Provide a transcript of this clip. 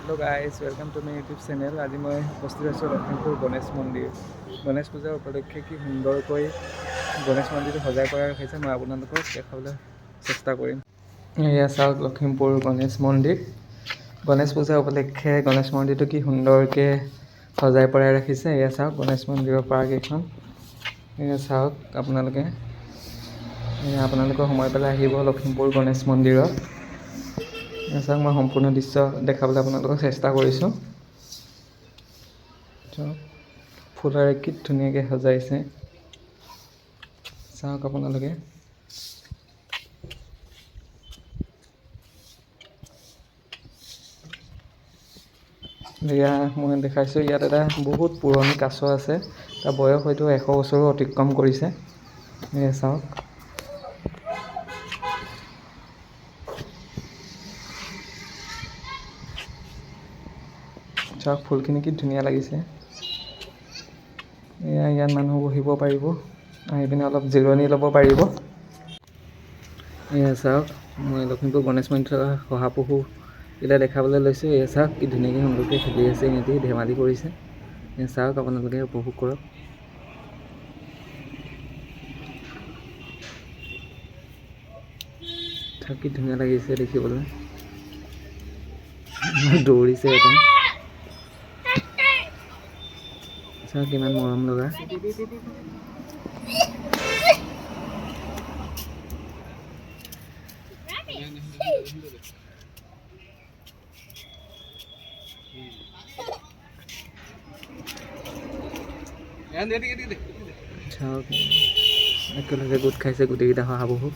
Hello guys, welcome to my YouTube channel. आज मैं उपस्थित आছোঁ লখিমপুৰ গণেশ মন্দিৰ। গণেশ পূজাৰ উপলক্ষে কি সুন্দৰকৈ গণেশ মন্দিৰটো সজাই পৰাই ৰাখিছে, মই আপোনালোকক দেখাবলৈ চেষ্টা কৰিম। এয়া চাওক লখিমপুৰ গণেশ মন্দিৰ। গণেশ পূজা উপলক্ষে গণেশ মন্দিৰটো কি সুন্দৰকৈ সজাই পৰাই ৰাখিছে। এয়া চাওক গণেশ মন্দিৰৰ পাৰ্ককেইখন। এয়া চাওক আপোনালোকে সময় পেলাই আহিব লখিমপুৰ গণেশ মন্দিৰত। চাওক মই সম্পূৰ্ণ দৃশ্য দেখাবলৈ আপোনালোকক চেষ্টা কৰিছোঁ। ফুলেৰে কি ধুনীয়াকৈ সজাইছে চাওক আপোনালোকে। এয়া মই দেখাইছোঁ, ইয়াত এটা বহুত পুৰণি কাছ আছে। তাৰ বয়স হয়তো 100 বছৰো অতিক্ৰম কৰিছে। এয়া চাওক। চাওক ফুলখিনি কি ধুনীয়া লাগিছে। ইয়াত মানুহ বহিব পাৰিব, আহি পিনে অলপ জিৰণি ল'ব পাৰিব। এয়া চাওক, মই লখিমপুৰ গণেশ মন্দিৰত থকা শহাপহুকেইটা দেখাবলৈ লৈছোঁ। এয়া চাওক কি ধুনীয়াকৈ সুন্দৰকৈ খেলি আছে, সিহঁতি ধেমালি কৰিছে। এয়া চাওক, আপোনালোকে উপভোগ কৰক। চাওক কি ধুনীয়া লাগিছে দেখিবলৈ। দৌৰিছে এটা। চাওক কিমান মৰম লগা। চাওক একেলগে গোট খাইছে গোটেইকেইটা শহাপহু।